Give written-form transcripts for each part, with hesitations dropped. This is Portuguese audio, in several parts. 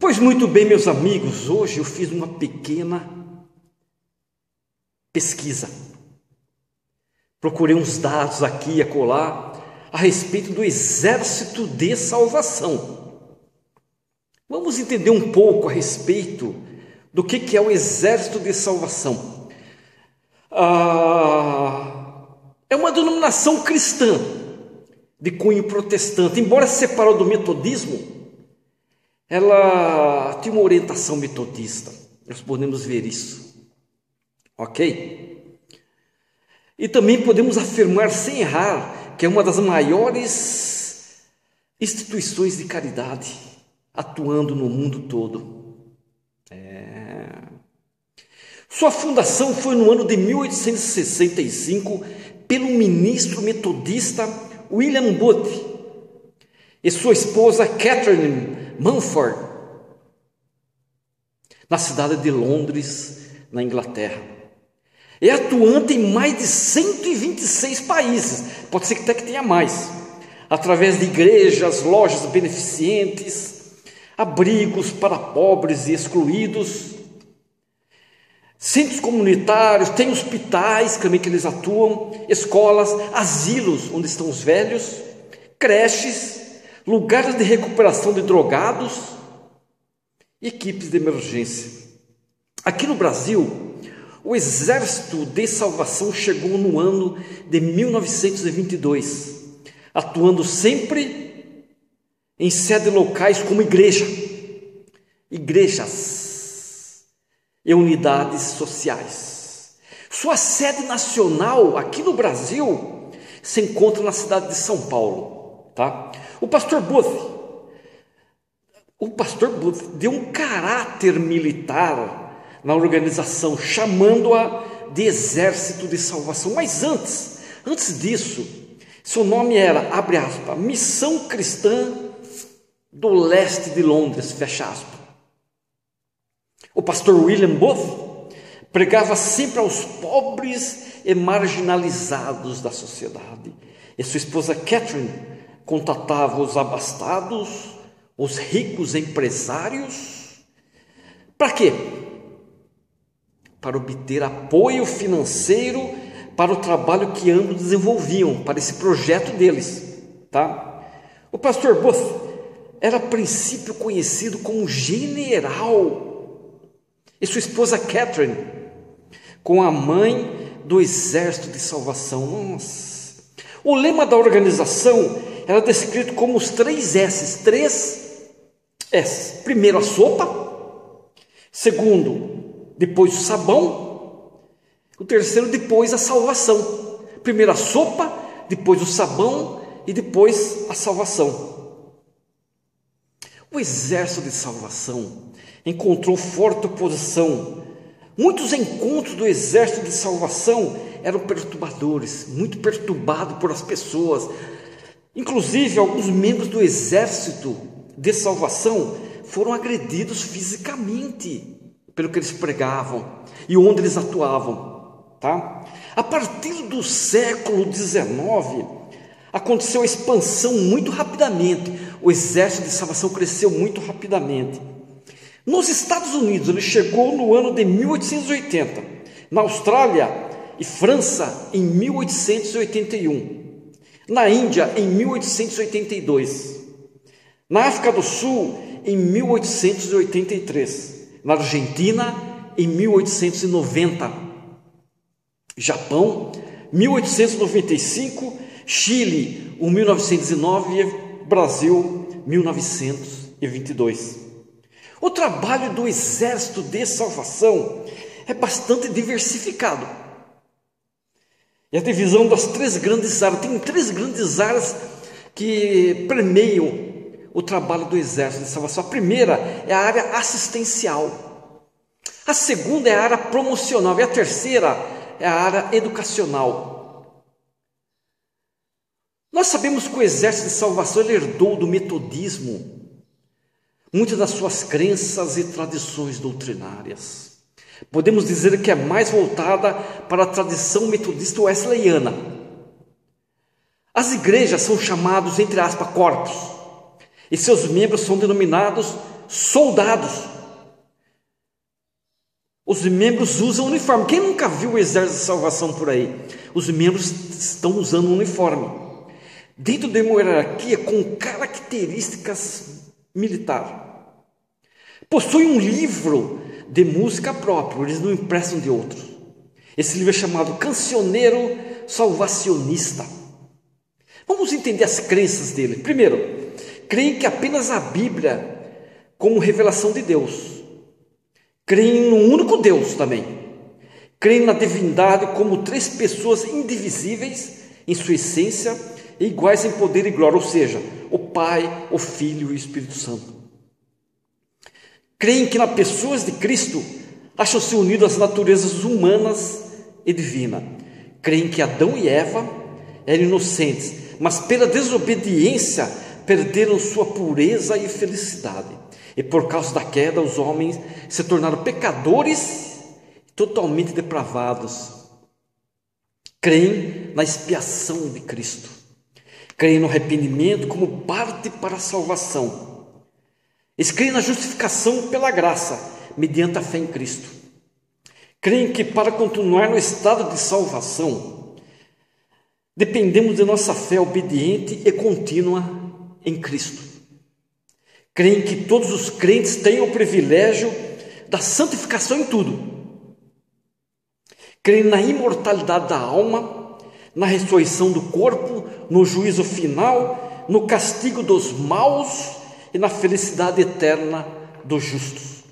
Pois muito bem, meus amigos, hoje eu fiz uma pequena pesquisa. Procurei uns dados aqui e acolá a respeito do Exército de Salvação. Vamos entender um pouco a respeito do que é o Exército de Salvação. É uma denominação cristã de cunho protestante, embora separada do metodismo. Ela tem uma orientação metodista, nós podemos ver isso, ok? E também podemos afirmar sem errar que é uma das maiores instituições de caridade atuando no mundo todo. Sua fundação foi no ano de 1865 pelo ministro metodista William Booth e sua esposa Catherine Mumford, na cidade de Londres, na Inglaterra. É atuante em mais de 126 países, pode ser que até que tenha mais, através de igrejas, lojas beneficentes, abrigos para pobres e excluídos, centros comunitários, tem hospitais também que eles atuam, escolas, asilos onde estão os velhos, creches, lugares de recuperação de drogados, equipes de emergência. Aqui no Brasil, o Exército de Salvação chegou no ano de 1922, atuando sempre em sedes locais como igrejas e unidades sociais. Sua sede nacional aqui no Brasil se encontra na cidade de São Paulo, tá? O pastor Booth deu um caráter militar na organização, chamando-a de Exército de Salvação. Mas antes disso, seu nome era, abre aspas, Missão Cristã do Leste de Londres, fecha aspas. O pastor William Booth pregava sempre aos pobres e marginalizados da sociedade. E sua esposa Catherine contatava os abastados, os ricos empresários. Para quê? Para obter apoio financeiro para o trabalho que ambos desenvolviam, para esse projeto deles, tá? O pastor Booth era a princípio conhecido como general, e sua esposa Catherine, com a mãe do Exército de Salvação. Nossa. O lema da organização era descrito como os 3 S. Primeiro a sopa, segundo, depois o sabão, o terceiro, depois a salvação. Primeiro a sopa, depois o sabão e depois a salvação. O Exército de Salvação encontrou forte oposição. Muitos encontros do Exército de Salvação eram perturbadores, muito perturbados por as pessoas. Inclusive, alguns membros do Exército de Salvação foram agredidos fisicamente pelo que eles pregavam e onde eles atuavam, tá? A partir do século XIX, aconteceu a expansão muito rapidamente. O Exército de Salvação cresceu muito rapidamente. Nos Estados Unidos, ele chegou no ano de 1880. Na Austrália e França, em 1881. Na Índia, em 1882, na África do Sul, em 1883, na Argentina, em 1890, Japão, 1895, Chile, 1909 e Brasil, 1922. O trabalho do Exército de Salvação é bastante diversificado. E a divisão das 3 grandes áreas, tem 3 grandes áreas que permeiam o trabalho do Exército de Salvação. A primeira é a área assistencial, a segunda é a área promocional e a terceira é a área educacional. Nós sabemos que o Exército de Salvação ele herdou do metodismo muitas das suas crenças e tradições doutrinárias. Podemos dizer que é mais voltada para a tradição metodista wesleyana. As igrejas são chamados, entre aspas, corpos, e seus membros são denominados soldados. Os membros usam uniforme. Quem nunca viu o exército de salvação por aí? Os membros estão usando um uniforme. Dentro de uma hierarquia com características militares. Possui um livro de música próprio, eles não emprestam de outros. Esse livro é chamado Cancioneiro Salvacionista. Vamos entender as crenças dele. Primeiro, creem que apenas a Bíblia como revelação de Deus. Creem no único Deus também. Creem na divindade como três pessoas indivisíveis em sua essência e iguais em poder e glória, ou seja, o Pai, o Filho e o Espírito Santo. Creem que nas pessoas de Cristo acham-se unidas às naturezas humanas e divina. Creem que Adão e Eva eram inocentes, mas pela desobediência perderam sua pureza e felicidade. E por causa da queda, os homens se tornaram pecadores totalmente depravados. Creem na expiação de Cristo. Creem no arrependimento como parte para a salvação. Eles creem na justificação pela graça, mediante a fé em Cristo. Creem que para continuar no estado de salvação, dependemos de nossa fé obediente e contínua em Cristo. Creem que todos os crentes têm o privilégio da santificação em tudo. Creem na imortalidade da alma, na ressurreição do corpo, no juízo final, no castigo dos maus e na felicidade eterna dos justos.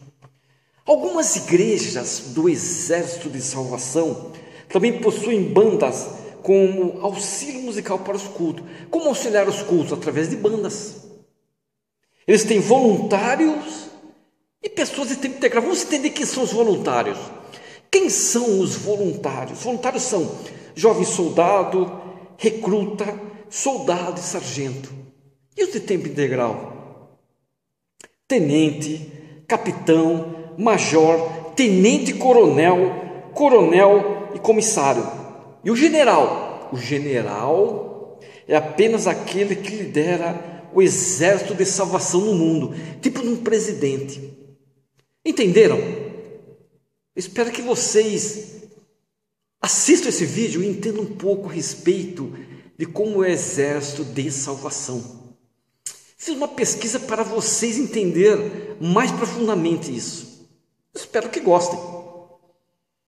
Algumas igrejas do exército de salvação também possuem bandas como auxílio musical para os cultos. Como auxiliar os cultos? Através de bandas. Eles têm voluntários e pessoas de tempo integral. Vamos entender quem são os voluntários. Quem são os voluntários? Voluntários são jovem soldado, recruta, soldado e sargento. E os de tempo integral? Tenente, capitão, major, tenente coronel, coronel e comissário. E o general? O general é apenas aquele que lidera o exército de salvação no mundo, tipo de um presidente. Entenderam? Espero que vocês assistam esse vídeo e entendam um pouco a respeito de como é o exército de salvação. Fiz uma pesquisa para vocês entenderem mais profundamente isso. Espero que gostem.